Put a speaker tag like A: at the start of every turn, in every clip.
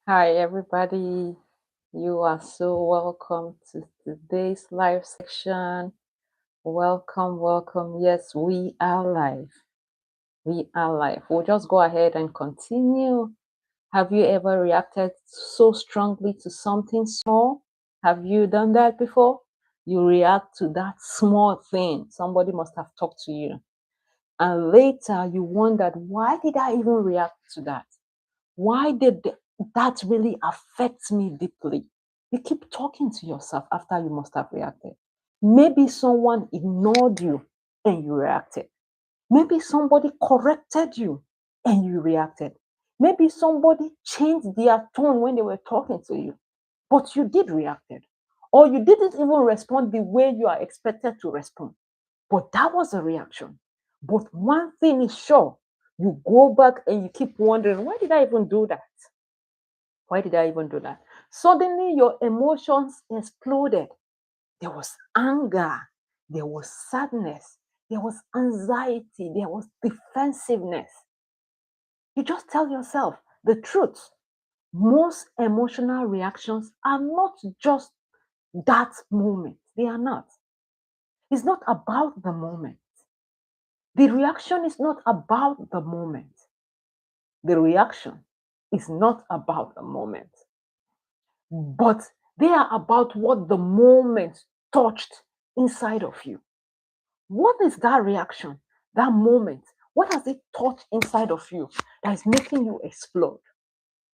A: Hi, everybody. You are so welcome to today's live section. Welcome, welcome. Yes, we are live. We are live. We'll just go ahead and continue. Have you ever reacted so strongly to something small? Have you done that before? You react to that small thing. Somebody must have talked to you. And later you wondered, why did I even react to that? Why did that really affect me deeply? You keep talking to yourself after you must have reacted. Maybe someone ignored you and you reacted. Maybe somebody corrected you and you reacted. Maybe somebody changed their tone when they were talking to you, but you did reacted. Or you didn't even respond the way you are expected to respond. But that was a reaction. But one thing is sure, you go back and you keep wondering, why did I even do that? Why did I even do that? Suddenly, your emotions exploded. There was anger, there was sadness, there was anxiety, there was defensiveness. You just tell yourself the truth. Most emotional reactions are not just that moment, they are not. It's not about the moment. The reaction is not about the moment. The reaction is not about the moment, but they are about what the moment touched inside of you. What is that reaction, that moment? What has it touched inside of you that is making you explode?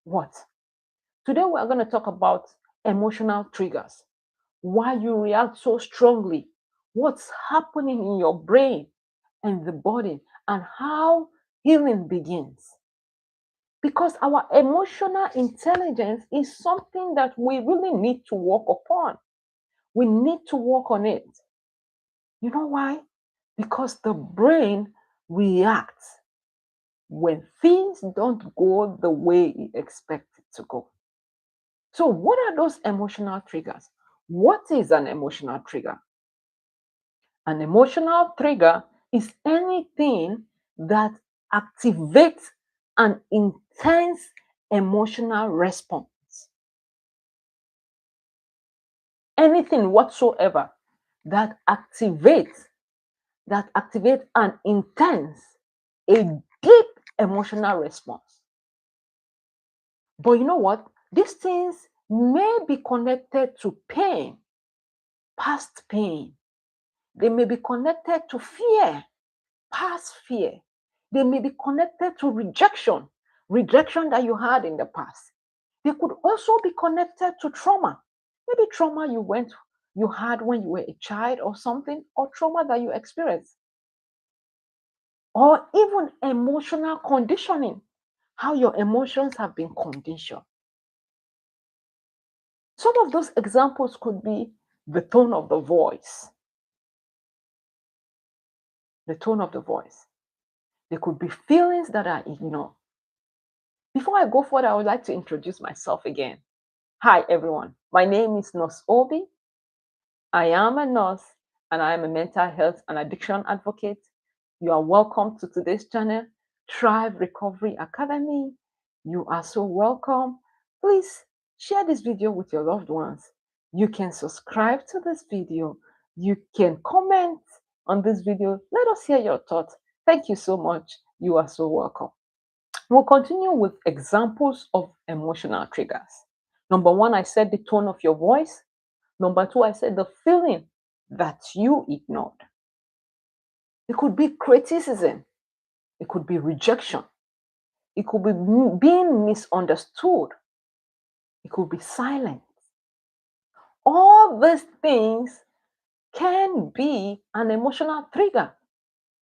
A: What? Today, we are going to talk about emotional triggers, why you react so strongly, what's happening in your brain and the body, and how healing begins. Because our emotional intelligence is something that we really need to work upon. We need to work on it. You know why? Because the brain reacts when things don't go the way it expects it to go. So, what are those emotional triggers? What is an emotional trigger? An emotional trigger is anything that activates an intense emotional response. Anything whatsoever that activates an intense, a deep emotional response. But you know what? These things may be connected to pain, past pain. They may be connected to fear, past fear. They may be connected to rejection that you had in the past. They could also be connected to trauma. Maybe trauma you had when you were a child or something, or trauma that you experienced, or even emotional conditioning, how your emotions have been conditioned. Some of those examples could be the tone of the voice, the tone of the voice. There could be feelings that are ignored. Before I go further, I would like to introduce myself again. Hi, everyone. My name is Nurse Obi. I am a nurse and I am a mental health and addiction advocate. You are welcome to today's channel, Thrive Recovery Academy. You are so welcome. Please share this video with your loved ones. You can subscribe to this video. You can comment on this video. Let us hear your thoughts. Thank you so much. You are so welcome. We'll continue with examples of emotional triggers. Number one, I said the tone of your voice. Number two, I said the feeling that you ignored. It could be criticism, it could be rejection, it could be being misunderstood, it could be silence. All these things can be an emotional trigger.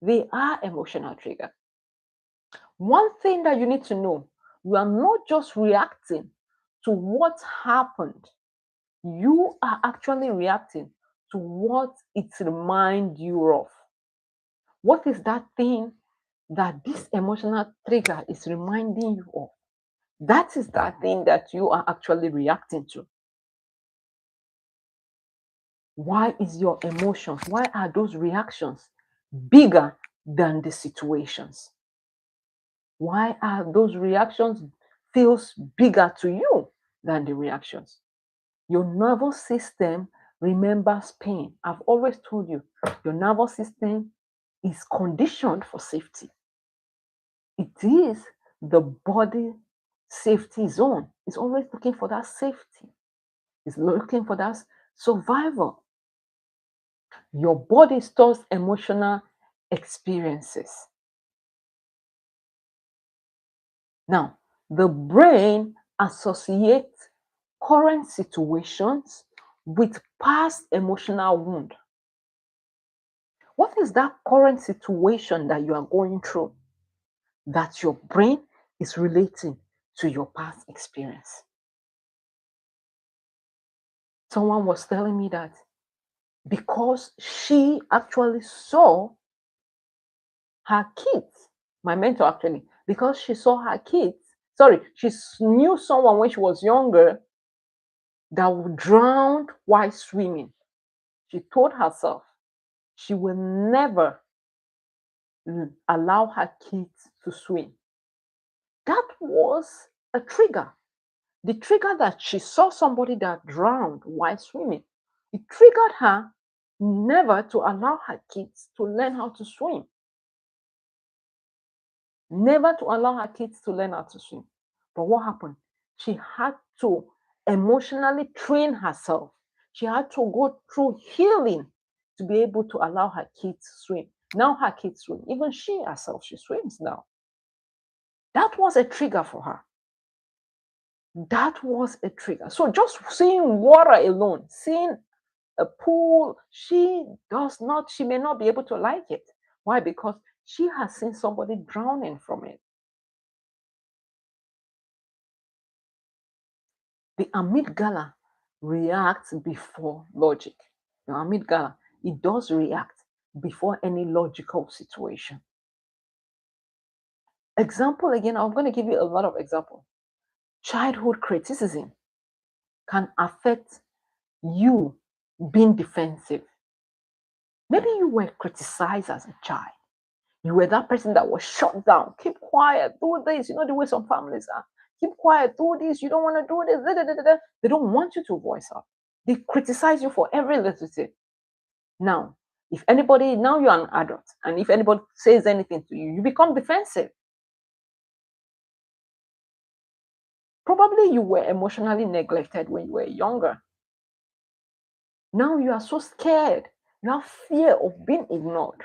A: They are emotional trigger. One thing that you need to know, you are not just reacting to what happened, you are actually reacting to what it reminds you of. What is that thing that this emotional trigger is reminding you of? That is that thing that you are actually reacting to. Why is your emotions, why are those reactions bigger than the situations? Why are those reactions feels bigger to you than the reactions. Your nervous system remembers pain. I've always told you, your nervous system is conditioned for safety. It is the body safety zone. It's always looking for that safety. It's looking for that survival. Your body stores emotional experiences. Now, the brain associates current situations with past emotional wound. What is that current situation that you are going through that your brain is relating to your past experience? Someone was telling me that because she actually saw her kids, my mentor actually, because she saw her kids, sorry, knew someone when she was younger that drowned while swimming. She told herself she will never allow her kids to swim. That was a trigger. The trigger that she saw somebody that drowned while swimming. It triggered her never to allow her kids to learn how to swim. Never to allow her kids to learn how to swim. But what happened? She had to emotionally train herself. She had to go through healing to be able to allow her kids to swim. Now her kids swim. Even she herself, she swims now. That was a trigger for her. That was a trigger. So just seeing water alone, seeing a pool, she may not be able to like it. Why? Because she has seen somebody drowning from it. The amygdala reacts before logic. The amygdala, it does react before any logical situation. Example again, I'm going to give you a lot of examples. Childhood criticism can affect you being defensive. Maybe you were criticized as a child. You were that person that was shut down. Keep quiet, do this. You know the way some families are. Keep quiet, do this. You don't want to do this. Da, da, da, da, da. They don't want you to voice up. They criticize you for every little thing. Now, if anybody, now you're an adult, and if anybody says anything to you, you become defensive. Probably you were emotionally neglected when you were younger. Now you are so scared. You have fear of being ignored.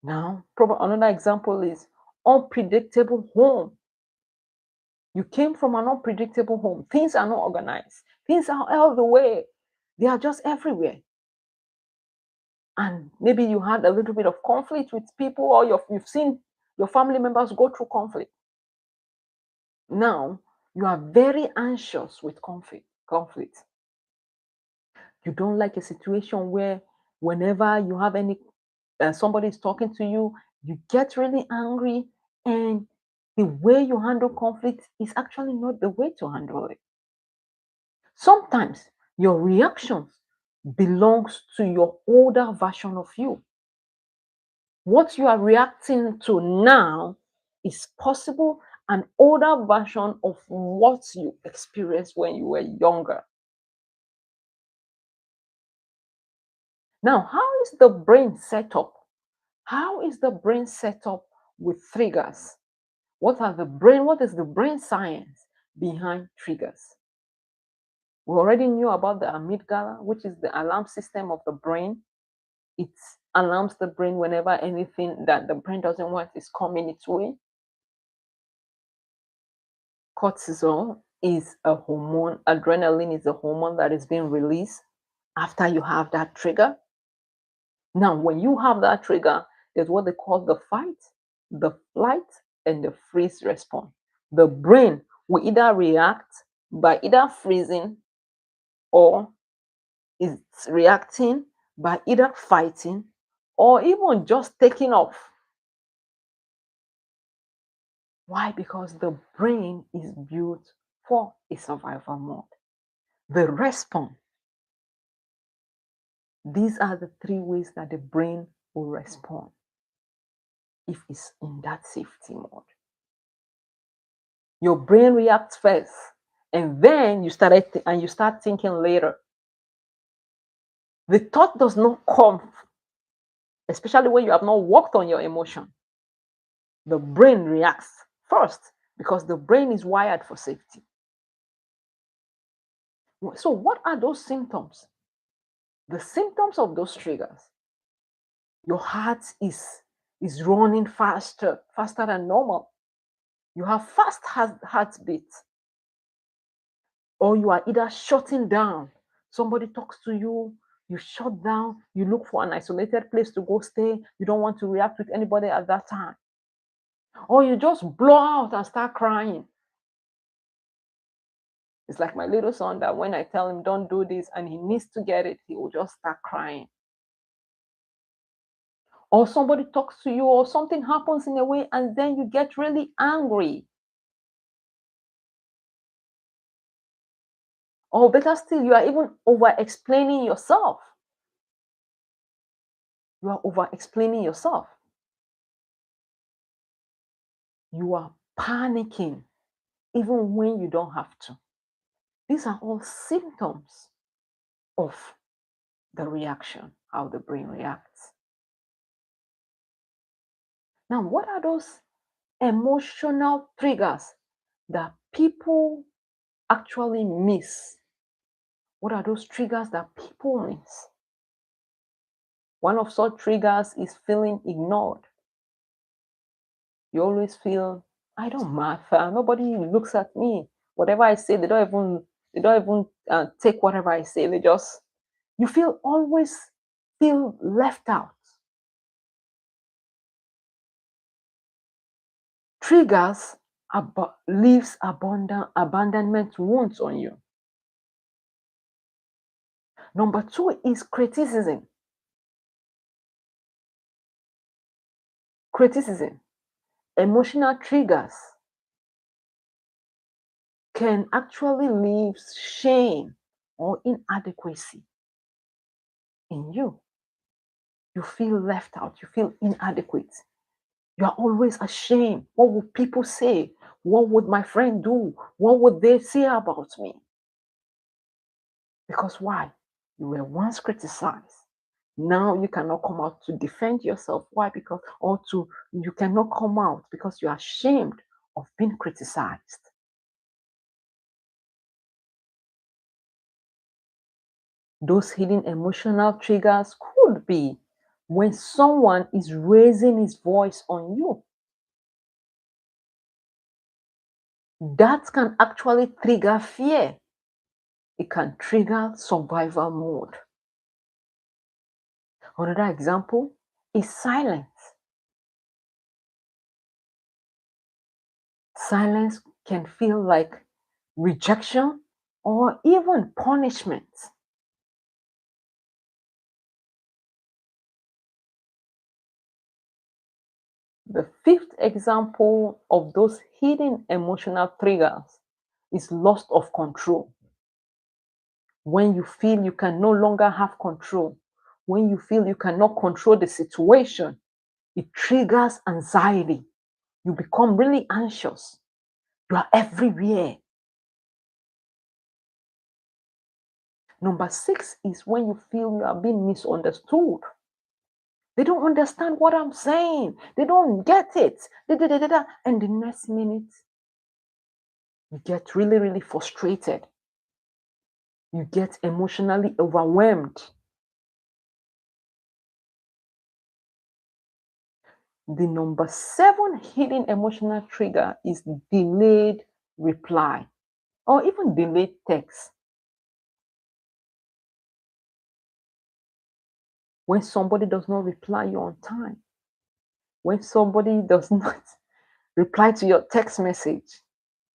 A: Now, probably another example is unpredictable home. You came from an unpredictable home. Things are not organized. Things are all the way. They are just everywhere. And maybe you had a little bit of conflict with people, or you've seen your family members go through conflict. Now you are very anxious with conflict. You don't like a situation where whenever you have any somebody is talking to you, you get really angry, and the way you handle conflict is actually not the way to handle it. Sometimes your reactions belongs to your older version of you. What you are reacting to now is possible an older version of what you experienced when you were younger. Now, how is the brain set up? How is the brain set up with triggers? What is the brain science behind triggers? We already knew about the amygdala, which is the alarm system of the brain. It alarms the brain whenever anything that the brain doesn't want is coming its way. Cortisol is a hormone, adrenaline is a hormone that is being released after you have that trigger. Now, when you have that trigger, there's what they call the fight, the flight, and the freeze response. The brain will either react by either freezing, or it's reacting by either fighting or even just taking off. Why? Because the brain is built for a survival mode. The response. These are the three ways that the brain will respond. if it's in that safety mode. Your brain reacts first, and then you start thinking later. The thought does not come, especially when you have not worked on your emotion. The brain reacts first because the brain is wired for safety. So, what are those symptoms? The symptoms of those triggers: your heart is running faster than normal. You have fast heartbeat, or you are either shutting down. Somebody talks to you, you shut down, you look for an isolated place to go stay. You don't want to react with anybody at that time. Or you just blow out and start crying. It's like my little son that when I tell him don't do this and he needs to get it, he will just start crying. Or somebody talks to you, or something happens in a way, and then you get really angry. Or better still, you are even over explaining yourself. You are over explaining yourself. You are panicking even when you don't have to. These are all symptoms of the reaction, how the brain reacts. Now, what are those emotional triggers that people actually miss? What are those triggers that people miss? One of such triggers is feeling ignored. You always feel, I don't matter. Nobody looks at me. Whatever I say, they don't even take whatever I say. You feel always feel left out. Triggers leaves abandonment wounds on you. Number two is criticism. Criticism. Emotional triggers can actually leave shame or inadequacy in you. You feel left out, you feel inadequate. You are always ashamed. What would people say? What would my friend do? What would they say about me? Because why? You were once criticized. Now you cannot come out to defend yourself. Why? Because you cannot come out because you are ashamed of being criticized. Those hidden emotional triggers could be when someone is raising his voice on you. That can actually trigger fear. It can trigger survival mode. Another example is silence. Silence can feel like rejection or even punishment. The fifth example of those hidden emotional triggers is loss of control. When you feel you can no longer have control, when you feel you cannot control the situation, it triggers anxiety. You become really anxious. You are everywhere. Number six is when you feel you are being misunderstood. They don't understand what I'm saying. They don't get it. And the next minute, you get really, really frustrated. You get emotionally overwhelmed. The number seven hidden emotional trigger is delayed reply or even delayed text. When somebody does not reply you on time, when somebody does not reply to your text message,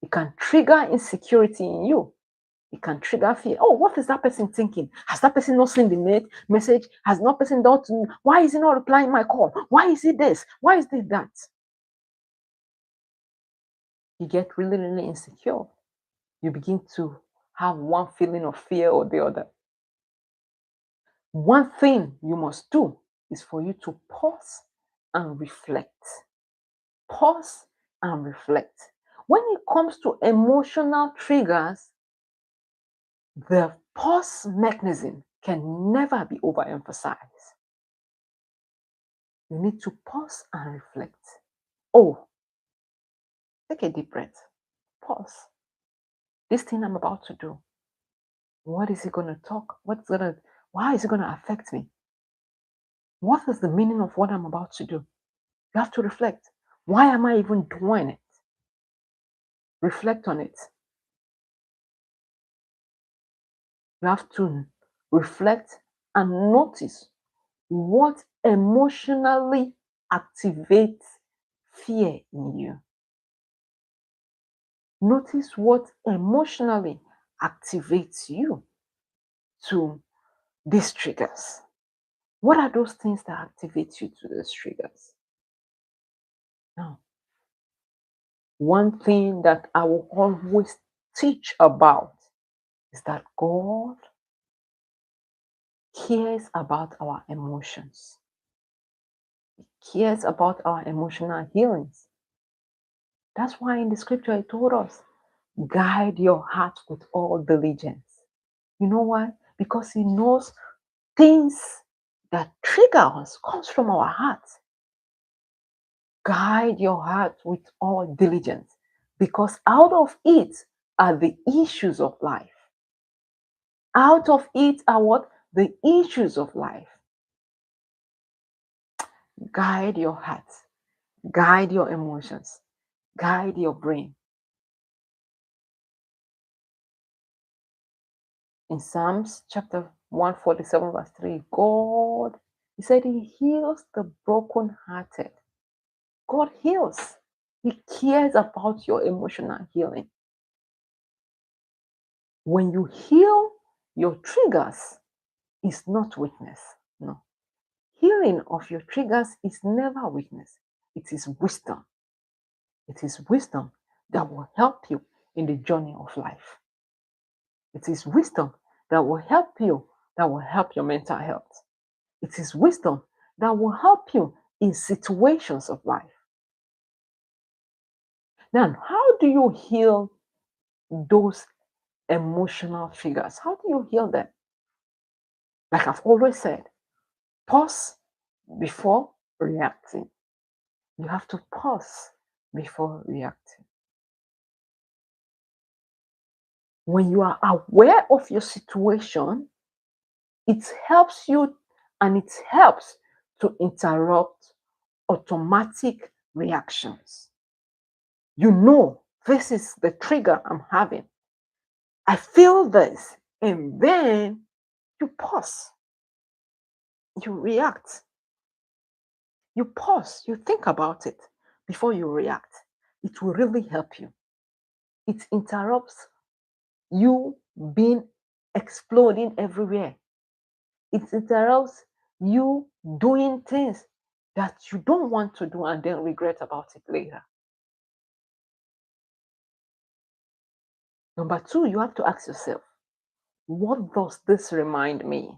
A: it can trigger insecurity in you. It can trigger fear. Oh, what is that person thinking? Has that person not seen the message? Has not person done to me? Why is he not replying my call? Why is it this? Why is it that? You get really, really insecure. You begin to have one feeling of fear or the other. One thing you must do is for you to pause and reflect. Pause and reflect. When it comes to emotional triggers, the pause mechanism can never be overemphasized. You need to pause and reflect. Oh, take a deep breath. Pause. This thing I'm about to do, what is it going to talk? Why is it going to affect me? What is the meaning of what I'm about to do? You have to reflect. Why am I even doing it? Reflect on it. You have to reflect and notice what emotionally activates fear in you. Notice what emotionally activates you to these triggers. What are those things that activate you to those triggers? Now, one thing that I will always teach about is that God cares about our emotions. He cares about our emotional healings. That's why in the scripture it told us, guide your heart with all diligence. You know why? Because he knows things that trigger us comes from our heart. Guide your heart with all diligence, because out of it are the issues of life. Out of it are what? The issues of life. Guide your heart, guide your emotions, guide your brain. In Psalms chapter 147, verse 3, God, he said he heals the brokenhearted. God heals. He cares about your emotional healing. When you heal your triggers, it's not weakness. No. Healing of your triggers is never weakness. It is wisdom. It is wisdom that will help you in the journey of life. It is wisdom that will help you, that will help your mental health. It is wisdom that will help you in situations of life. Now, how do you heal those emotional triggers? How do you heal them? Like I've always said, pause before reacting. You have to pause before reacting. When you are aware of your situation, it helps you and it helps to interrupt automatic reactions. You know, this is the trigger I'm having. I feel this, and then you pause, you react, you pause, you think about it before you react. It will really help you. It interrupts you being exploding everywhere. It interrupts you doing things that you don't want to do and then regret about it later. Number two, you have to ask yourself, what does this remind me?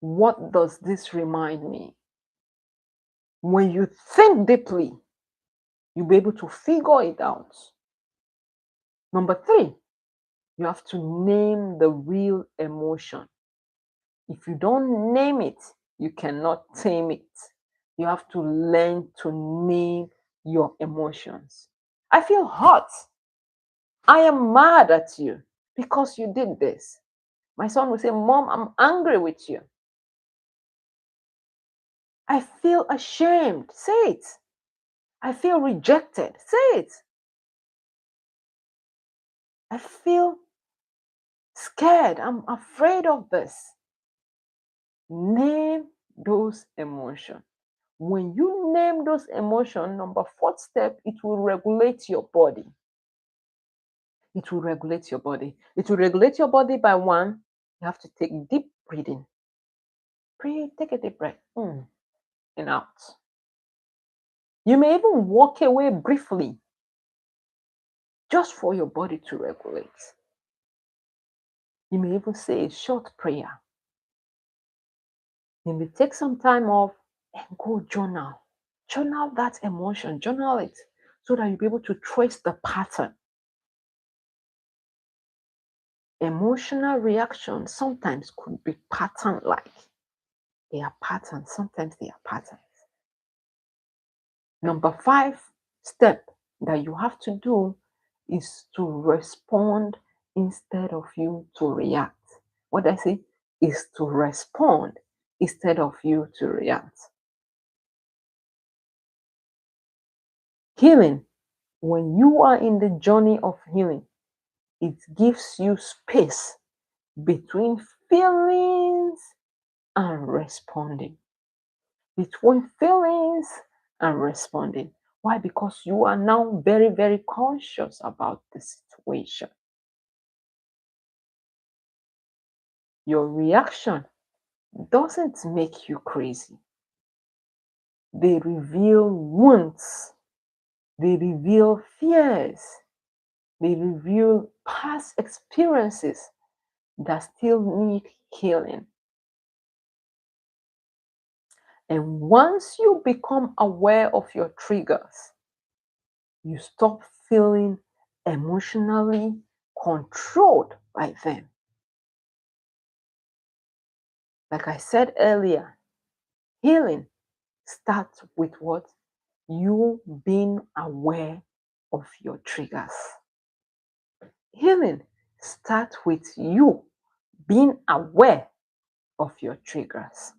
A: What does this remind me? When you think deeply, you'll be able to figure it out. Number three, you have to name the real emotion. If you don't name it, you cannot tame it. You have to learn to name your emotions. I feel hot. I am mad at you because you did this. My son will say, Mom, I'm angry with you. I feel ashamed. Say it. I feel rejected. Say it. I feel scared. I'm afraid of this. Name those emotions. When you name those emotions, number fourth step, it will regulate your body. It will regulate your body. It will regulate your body by one, you have to take deep breathing. Breathe, take a deep breath in and out. You may even walk away briefly just for your body to regulate. You may even say a short prayer. You may take some time off and go journal. Journal that emotion, journal it so that you'll be able to trace the pattern. Emotional reactions sometimes could be pattern like. They are patterns, sometimes they are patterns. Number 5 step that you have to do is to respond instead of you to react. What I say is to respond instead of you to react. Healing, when you are in the journey of healing, it gives you space between feelings and responding. Between feelings and responding. Why? Because you are now very, very conscious about the situation. Your reaction doesn't make you crazy. They reveal wounds, they reveal fears, they reveal past experiences that still need healing. And once you become aware of your triggers, you stop feeling emotionally controlled by them. Like I said earlier, healing starts with what? You being aware of your triggers. Healing starts with you being aware of your triggers.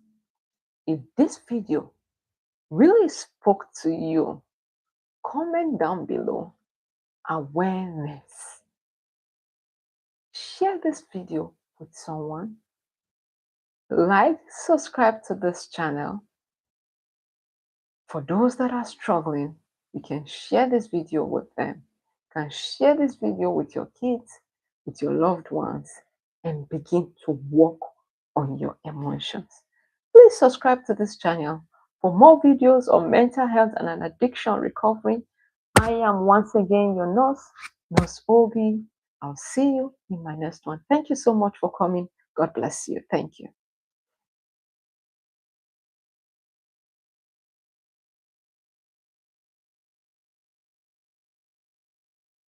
A: If this video really spoke to you, comment down below awareness. Share this video with someone. Like, subscribe to this channel. For those that are struggling, you can share this video with them. You can share this video with your kids, with your loved ones, and begin to work on your emotions. Please subscribe to this channel for more videos on mental health and an addiction recovery. I am once again your Nurse Obi. I'll see you in my next one. Thank you so much for coming. God bless you. Thank you.